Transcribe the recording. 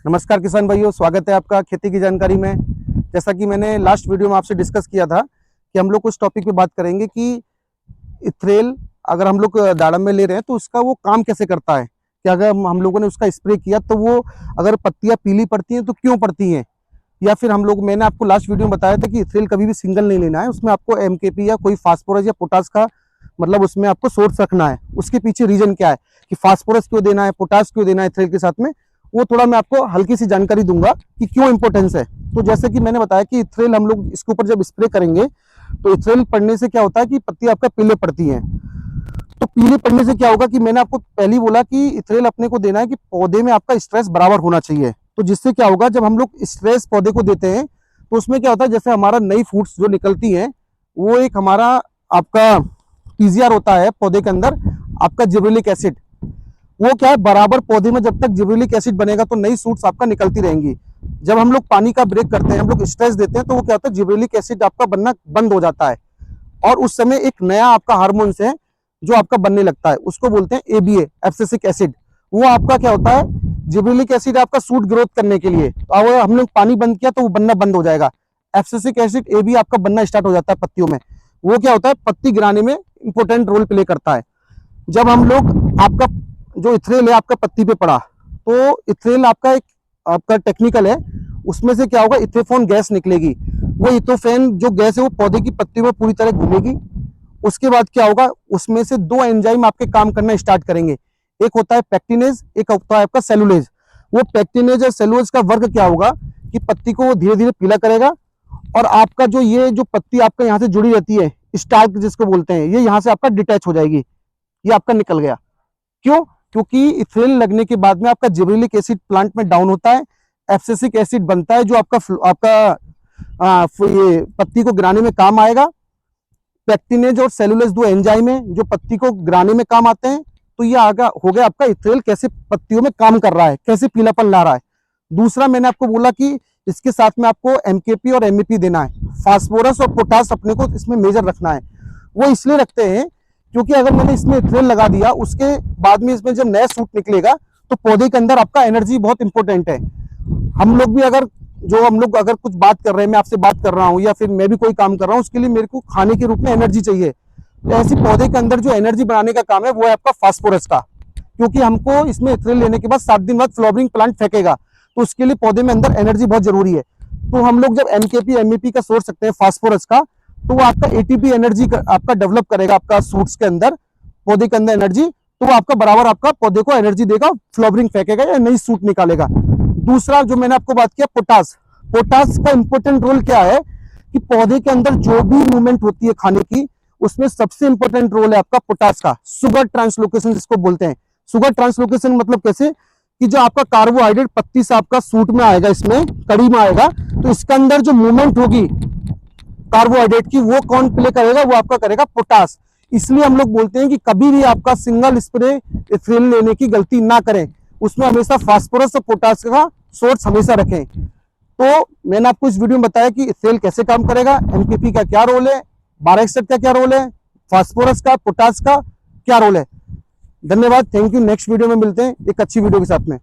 नमस्कार किसान भाइयों, स्वागत है आपका खेती की जानकारी में। जैसा कि मैंने लास्ट वीडियो में आपसे डिस्कस किया था कि हम लोग कुछ टॉपिक पे बात करेंगे कि इथ्रेल अगर हम लोग दाड़म में ले रहे हैं तो उसका वो काम कैसे करता है, कि अगर हम लोगों ने उसका स्प्रे किया तो वो अगर पत्तियां पीली पड़ती हैं तो क्यों पड़ती हैं, या फिर मैंने आपको लास्ट वीडियो में बताया था कि इथ्रेल कभी भी सिंगल नहीं लेना है, उसमें आपको एमकेपी या कोई फास्फोरस या पोटास का उसमें आपको सोर्स रखना है। उसके पीछे रीजन क्या है कि फास्फोरस क्यों देना है, पोटास क्यों देना है इथ्रेल के साथ में, वो थोड़ा मैं आपको हल्की सी जानकारी दूंगा कि क्यों इंपॉर्टेंस है। तो जैसे कि मैंने बताया कि इथ्रेल हम लोग इसके ऊपर जब स्प्रे करेंगे तो इथ्रेल पड़ने से क्या होता है कि पत्ती आपका पीले पड़ती है। तो पीले पड़ने से क्या होगा कि मैंने आपको पहले ही बोला कि इथ्रेल अपने को देना है कि पौधे में आपका स्ट्रेस बराबर होना चाहिए। तो जिससे क्या होगा, जब हम लोग स्ट्रेस पौधे को देते हैं तो उसमें क्या होता है, जैसे हमारा नई फूड्स जो निकलती हैं वो एक हमारा आपका पीजीआर होता है पौधे के अंदर, आपका जिबरेलिक एसिड, वो क्या है बराबर पौधे में जब तक जिबरेलिक एसिड बनेगा तो नई सूट्स आपका निकलती रहेंगी। जब हम लोग पानी का ब्रेक करते हैं, हम लोग स्ट्रेस देते हैं, तो वो क्या होता है जिबरेलिक एसिड आपका बनना बंद हो जाता है और उस समय एक नया आपका हार्मोन्स है जो आपका बनने लगता है, उसको बोलते हैं एबीए, एब्सिसिक एसिड। वो आपका क्या होता है, जिबरेलिक एसिड आपका सूट ग्रोथ करने के लिए, तो अगर हम लोग पानी बंद किया तो वो बनना बंद हो जाएगा। एब्सिसिक एसिड एबी आपका बनना स्टार्ट हो जाता है पत्तियों में। वो क्या होता है, पत्ती गिराने में इंपॉर्टेंट रोल प्ले करता है। जब हम लोग आपका जो इथ्रेल है आपका पत्ती पे पड़ा, तो इथ्रेल आपका एक आपका टेक्निकल है, उसमें से क्या होगा, इथेफॉन गैस निकलेगी। वो इथोफेन जो गैस है वो पौधे की पत्तियों में पूरी तरह घूमेगी। उसके बाद क्या होगा, उसमें से दो एंजाइम आपके काम करना स्टार्ट करेंगे। एक होता है पैक्टिनेज, एक होता है आपका सेलुलेज। वो पैक्टिनेज और सेलुलेज का वर्क क्या होगा कि पत्ती को वो धीरे धीरे पीला करेगा और आपका ये जो पत्ती आपका यहाँ से जुड़ी रहती है, स्टार्क जिसको बोलते हैं, ये यहाँ से आपका डिटैच हो जाएगी, ये आपका निकल गया। क्यों? क्योंकि इथ्रेल लगने के बाद में आपका जिबरेलिक एसिड प्लांट में डाउन होता है, एब्सिसिक एसिड बनता है जो ये पत्ती को गिराने में काम आएगा। पैक्टिनेज और सेलुलेज दो एंजाइम है जो पत्ती को गिराने में काम आते हैं। तो ये आगा हो गया आपका इथ्रेल कैसे पत्तियों में काम कर रहा है, कैसे पीलापन ला रहा है। दूसरा मैंने आपको बोला कि इसके साथ में आपको एमकेपी और एमईपी देना है, फास्फोरस और पोटास अपने को इसमें मेजर रखना है। वो इसलिए रखते हैं क्योंकि अगर मैंने इसमें इथ्रेल लगा दिया, उसके बाद में इसमें जब नया सूट निकलेगा तो पौधे के अंदर आपका एनर्जी बहुत इंपॉर्टेंट है। हम लोग अगर कुछ बात कर रहे हैं, मैं आपसे बात कर रहा हूँ या फिर मैं भी कोई काम कर रहा हूँ, उसके लिए मेरे को खाने के रूप में एनर्जी चाहिए। तो ऐसे पौधे के अंदर जो एनर्जी बनाने का काम है वो है आपका फास्फोरस का, क्योंकि हमको इसमें इथ्रेल लेने के बाद 7 दिन बाद फ्लावरिंग प्लांट फेंकेगा, तो उसके लिए पौधे में अंदर एनर्जी बहुत जरूरी है। तो हम लोग जब एमकेपी एमईपी का सोर्स सकते हैं फास्फोरस का, तो वो आपका एटीपी एनर्जी आपका डेवलप करेगा आपका सूट्स के अंदर, पौधे के अंदर एनर्जी, तो वो आपका बराबर आपका पौधे को एनर्जी देगा, फ्लावरिंग फेंकेगा या नई सूट निकालेगा। दूसरा जो मैंने आपको बात किया पोटास, पोटास का इंपॉर्टेंट रोल क्या है कि पौधे के अंदर जो भी मूवमेंट होती है खाने की, उसमें सबसे इंपॉर्टेंट रोल है आपका पोटास का, शुगर ट्रांसलोकेशन जिसको बोलते हैं। शुगर ट्रांसलोकेशन मतलब कैसे कि जो आपका कार्बोहाइड्रेट पत्ती से आपका सूट में आएगा, इसमें कड़ी में आएगा, तो इसके अंदर जो मूवमेंट होगी कार्बोहाइड्रेट की वो कौन प्ले करेगा, वो आपका करेगा पोटास। इसलिए हम लोग बोलते हैं कि कभी भी आपका सिंगल स्प्रे इथ्रेल लेने की गलती ना करें, उसमें हमेशा फास्फोरस और पोटास का सोर्स हमेशा रखें। तो मैंने आपको इस वीडियो में बताया कि इथ्रेल कैसे काम करेगा, एमकेपी का क्या रोल है, 12 का क्या रोल है, फास्फोरस का पोटास का क्या रोल है। धन्यवाद, थैंक यू। नेक्स्ट वीडियो में मिलते हैं एक अच्छी वीडियो के साथ में।